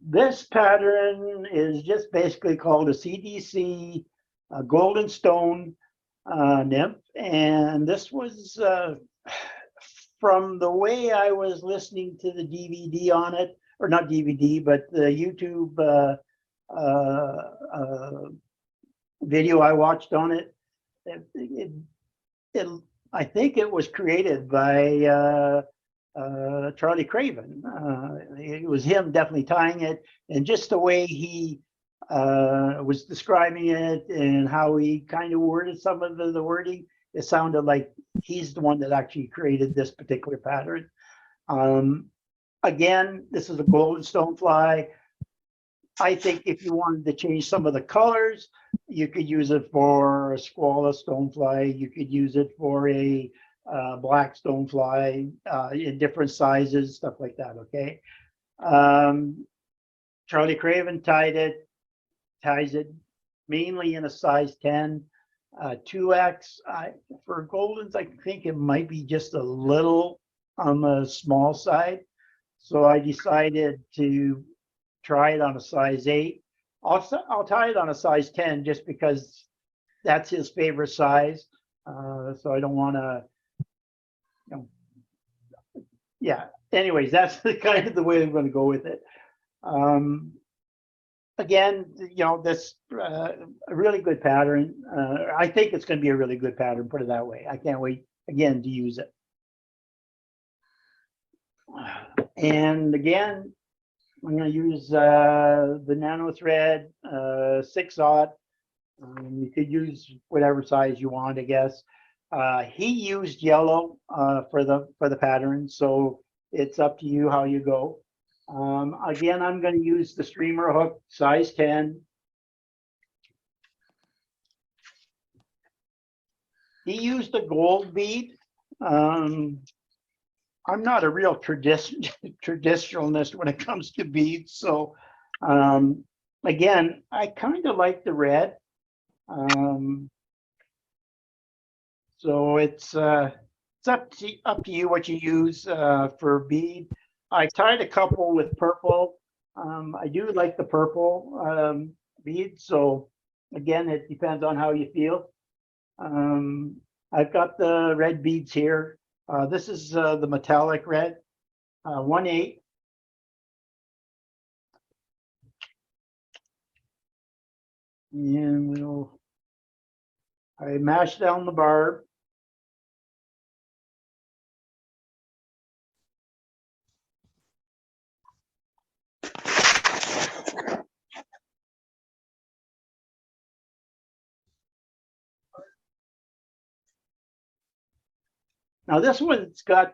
This pattern is just basically called a CDC golden stone nymph, and this was from the way I was listening to the DVD on it, or not DVD, but the YouTube video I watched on it. It, I think it was created by Charlie Craven. It was him definitely tying it, and just the way he was describing it and how he kind of worded some of the wording, it sounded like he's the one that actually created this particular pattern. Again, this is a golden stonefly. I think if you wanted to change some of the colors, you could use it for a squala stonefly. You could use it for a black stonefly in different sizes, stuff like that. Okay. Charlie Craven ties it mainly in a size 10, 2X. For Goldens, I think it might be just a little on the small side. So I decided to try it on a size 8. I'll tie it on a size 10 just because that's his favorite size. So I don't want to, you know, yeah. Anyways, that's the kind of the way I'm going to go with it. Again, you know, this a really good pattern. I think it's going to be a really good pattern, put it that way. I can't wait again to use it. And again, I'm going to use the nano thread 6/0. You could use whatever size you want, I guess. He used yellow for the pattern, so it's up to you how you go. Again, I'm going to use the streamer hook size 10. He used a gold bead. I'm not a real traditionalist when it comes to beads, so again, I kind of like the red. So it's up to you what you use for bead. I tied a couple with purple. I do like the purple bead, so again, it depends on how you feel. I've got the red beads here. This is the metallic red, 1/8. And I mash down the barb. Now this one's got,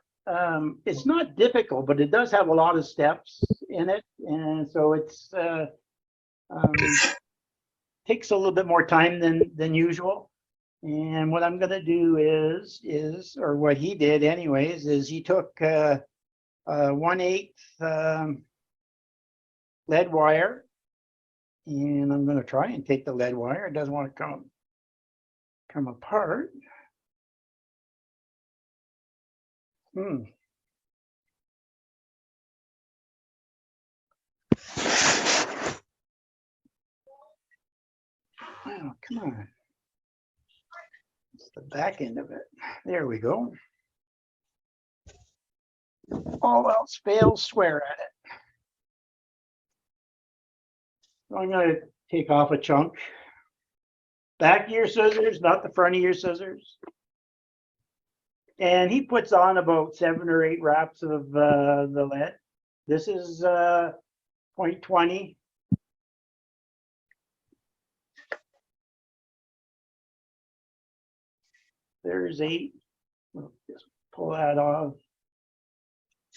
it's not difficult, but it does have a lot of steps in it. And so it's takes a little bit more time than usual. And what I'm going to do is, or what he did anyways, is he took 1/8 lead wire, and I'm going to try and take the lead wire. It doesn't want to come apart. Oh, come on. It's the back end of it. There we go. All else fails, swear at it. So I'm going to take off a chunk. Back of your scissors, not the front of your scissors. And he puts on about 7 or 8 wraps of the lead. This is 0.20. There's 8. We'll just pull that off.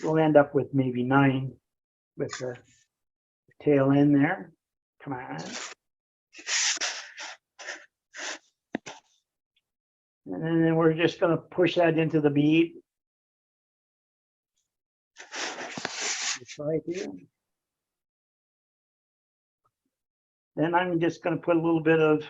We'll end up with maybe 9 with the tail end there. Come on. And then we're just going to push that into the bead. Right here. Then I'm just going to put a little bit of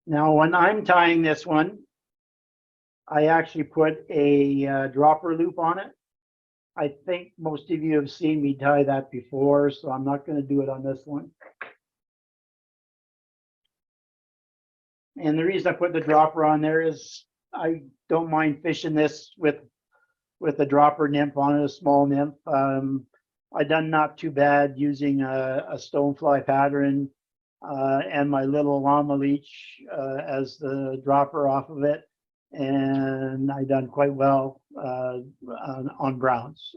Now, when I'm tying this one, I actually put a dropper loop on it. I think most of you have seen me tie that before, so I'm not going to do it on this one. And the reason I put the dropper on there is I don't mind fishing this with a dropper nymph on it, a small nymph. I done not too bad using a stonefly pattern and my little llama leech as the dropper off of it. And I done quite well on browns.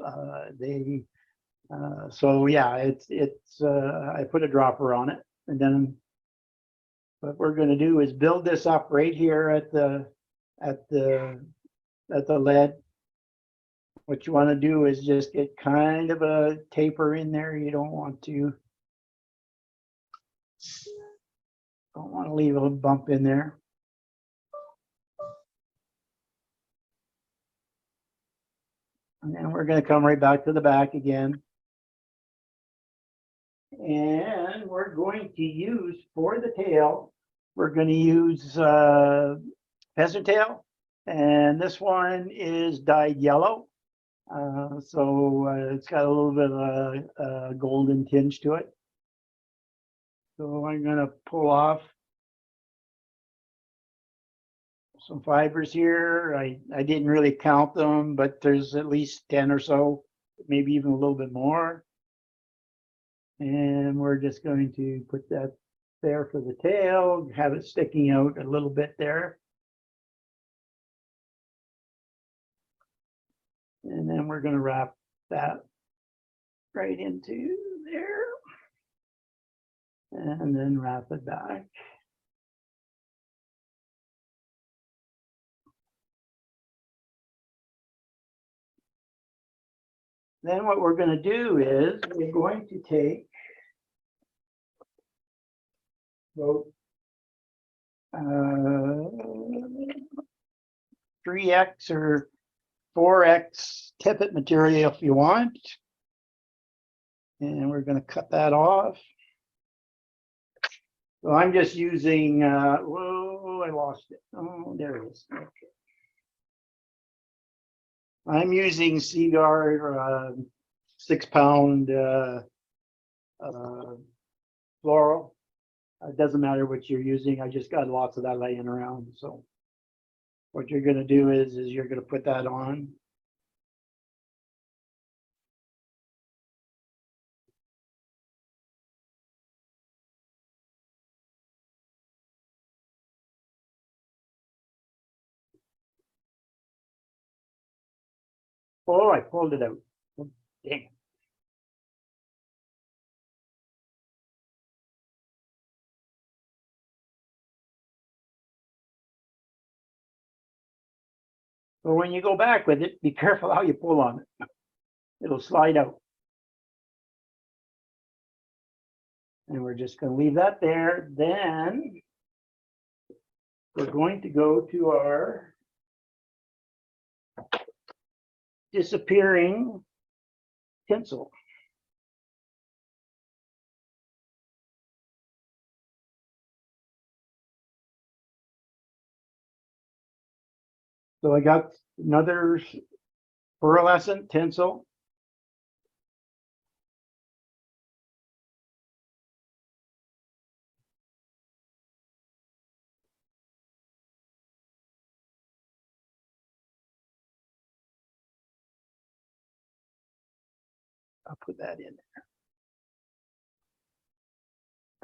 So yeah, it's I put a dropper on it, and then what we're going to do is build this up right here at the lead. What you want to do is just get kind of a taper in there. You don't want to leave a bump in there. And then we're going to come right back to the back again. And we're going to use, for the tail, we're going to use pheasant tail. And this one is dyed yellow. So it's got a little bit of a golden tinge to it. So I'm going to pull off some fibers here. I didn't really count them, but there's at least 10 or so, maybe even a little bit more. And we're just going to put that there for the tail, have it sticking out a little bit there. And then we're going to wrap that right into there. And then wrap it back. Then what we're going to do is we're going to take about 3x or 4x tippet material if you want. And we're going to cut that off. So I'm just using, whoa, I lost it. Oh, there it is. Okay. I'm using Seaguar 6-pound floral. It doesn't matter what you're using. I just got lots of that laying around. So what you're going to do is you're going to put that on. Oh, I pulled it out. Oh, dang it. So when you go back with it, be careful how you pull on it. It'll slide out. And we're just going to leave that there. Then we're going to go to our disappearing tinsel. So I got another pearlescent tinsel. I'll put that in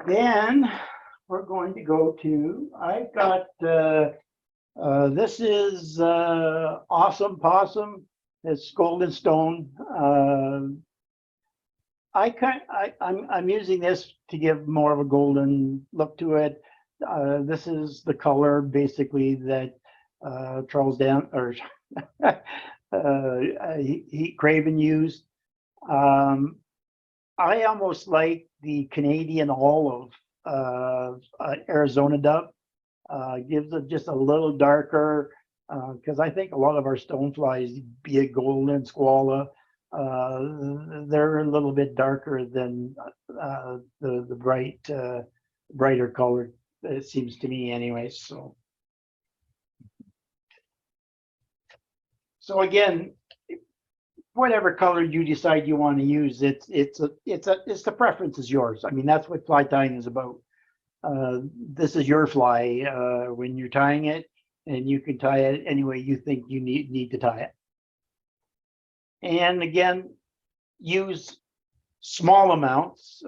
there. Then we're going to go to, I've got, this is Awesome Possum. It's golden stone. I'm using this to give more of a golden look to it. This is the color basically that Charles Dan or Craven used. I almost like the Canadian olive Arizona dove. Gives it just a little darker because I think a lot of our stoneflies, be it golden squala, they're a little bit darker than the brighter colored it seems to me anyway. So again, whatever color you decide you want to use, it's the preference is yours. I mean, that's what fly tying is about. This is your fly when you're tying it, and you can tie it any way you think you need to tie it. And again, use small amounts.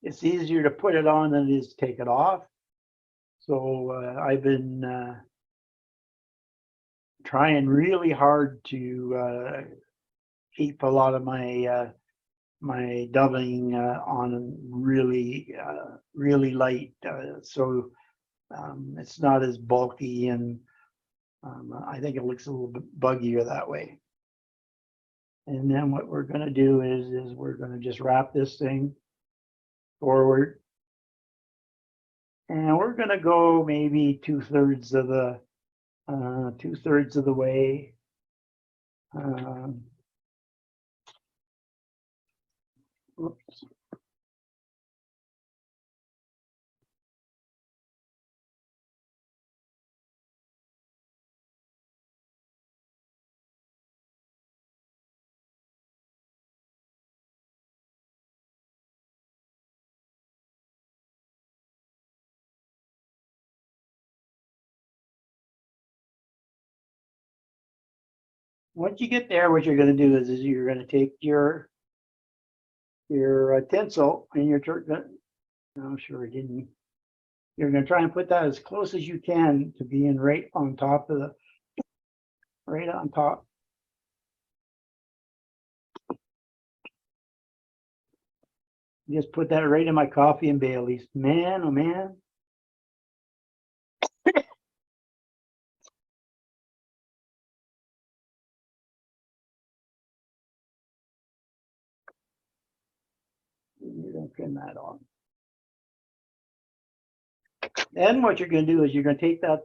It's easier to put it on than it is to take it off. So I've been trying really hard to keep a lot of my my dubbing on really really light, so it's not as bulky, and I think it looks a little bit buggier that way. And then what we're going to do is we're going to just wrap this thing forward, and we're going to go maybe 2/3 of the 2/3 of the way. Oops. Once you get there, what you're going to do is you're going to take your tinsel, and you're I'm sure it didn't. You're going to try and put that as close as you can to being right on top of right on top. Just put that right in my coffee and Bailey's. Man, oh man. You're going to pin that on. Then what you're going to do is you're going to take that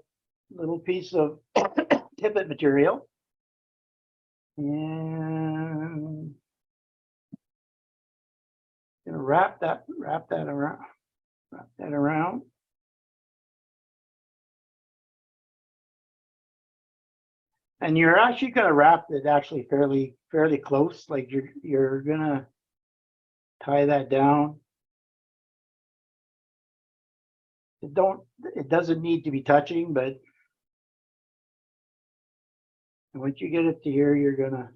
little piece of tippet material and going to wrap that around. And you're actually going to wrap it actually fairly close. Like you're going to tie that down. It doesn't need to be touching, but once you get it to here, you're going to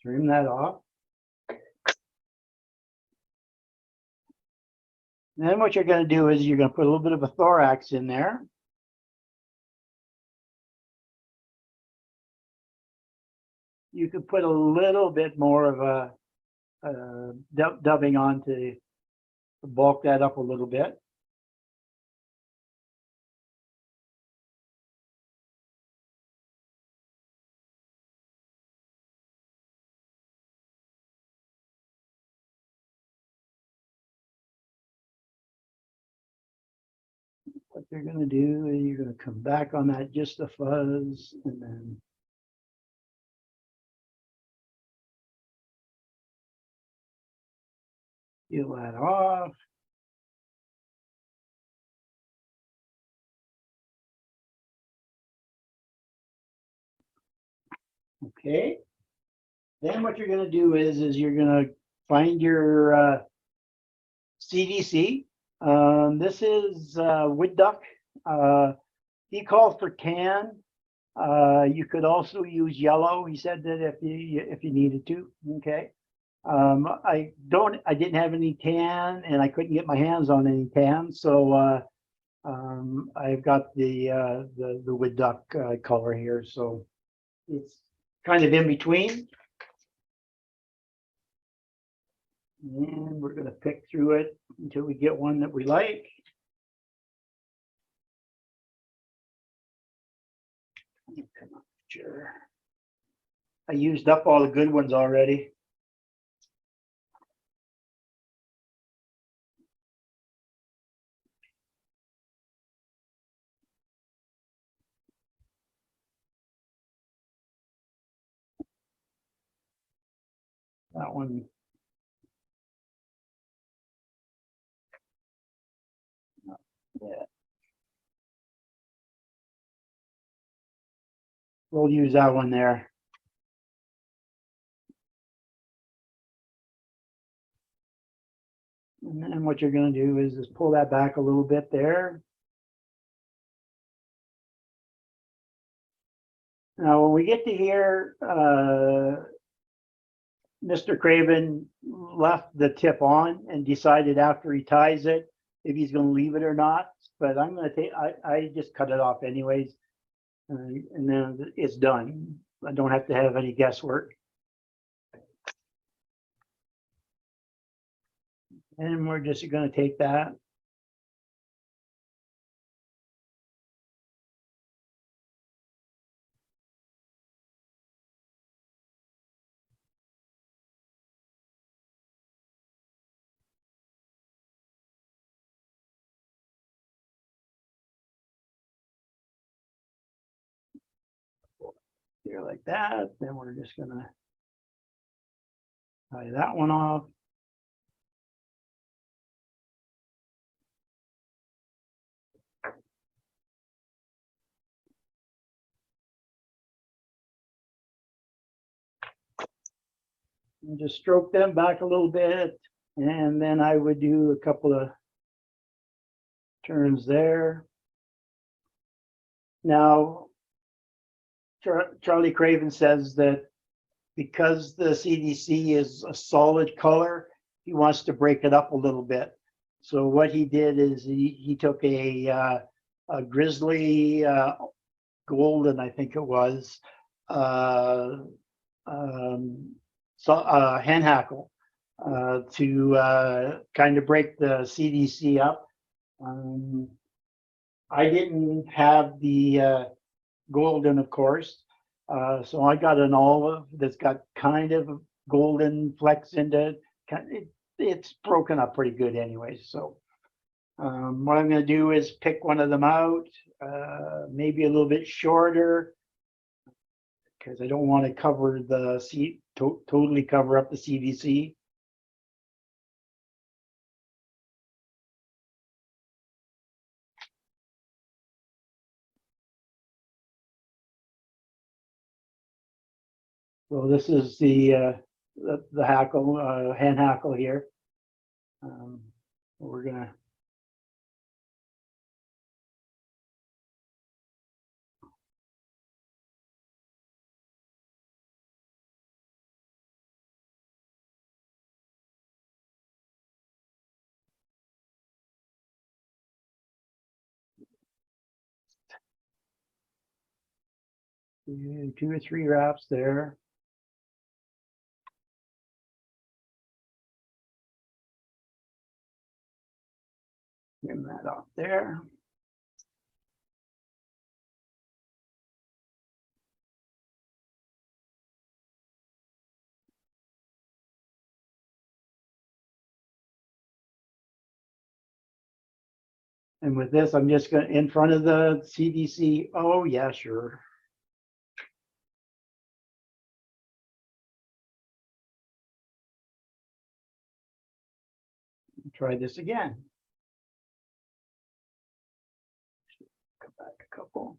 trim that off. And then what you're going to do is you're going to put a little bit of a thorax in there. You could put a little bit more of a dubbing on to bulk that up a little bit. What you're going to do is you're going to come back on that just a fuzz, and then peel that off. Okay. Then what you're going to do is you're going to find your CDC. This is wood duck. He called for tan. You could also use yellow. He said that if you needed to. Okay. I didn't have any tan, and I couldn't get my hands on any tan, so I've got the wood duck color here. So it's kind of in between. And we're going to pick through it until we get one that we like. Come on, sure. I used up all the good ones already. That one. Yeah. We'll use that one there. And then what you're going to do is just pull that back a little bit there. Now, when we get to here, Mr. Craven left the tip on and decided after he ties it if he's going to leave it or not. But I'm going to take, I just cut it off anyways, and then it's done. I don't have to have any guesswork. And we're just going to take that. Here like that. Then we're just going to tie that one off. And just stroke them back a little bit. And then I would do a couple of turns there. Now, Charlie Craven says that because the CDC is a solid color, he wants to break it up a little bit. So what he did is he took a Grizzly golden, I think it was, hand hackle to kind of break the CDC up. I didn't have the golden, of course, so I got an olive that's got kind of golden flecks into it. It's broken up pretty good anyway. So what I'm going to do is pick one of them out, maybe a little bit shorter, because I don't want to cover the totally cover up the CDC. So this is the hackle, hand hackle here. We're gonna do 2 or 3 wraps there. Trim that off there. And with this, I'm just going to, in front of the CDC. Oh, yeah, sure. Try this again. Come back a couple.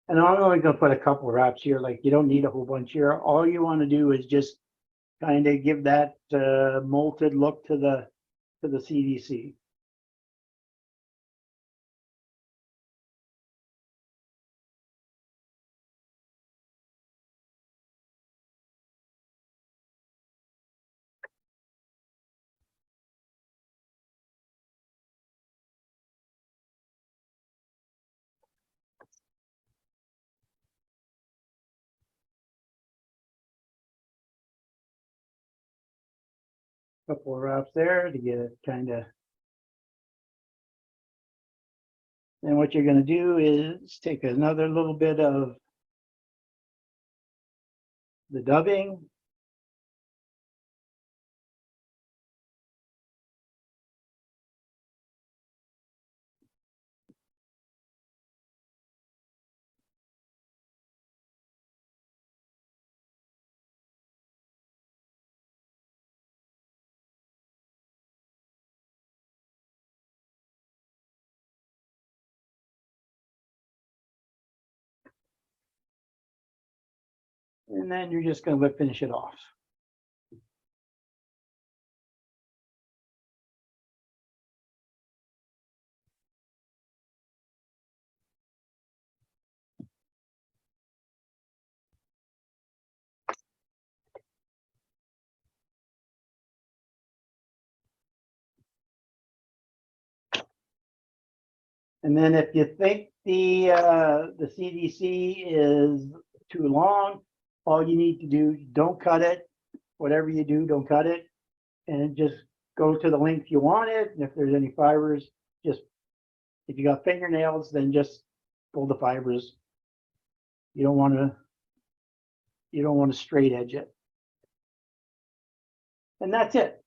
And I'm only going to put a couple wraps here. Like, you don't need a whole bunch here. All you want to do is just kind of give that molted look to the CDC. couple of wraps there to get it kind of. Then what you're going to do is take another little bit of the dubbing. And then you're just going to finish it off. And then if you think the CDC is too long, all you need to do, don't cut it. Whatever you do, don't cut it. And just go to the length you want it. And if there's any fibers, just, if you got fingernails, then just pull the fibers. You don't want to straight edge it. And that's it.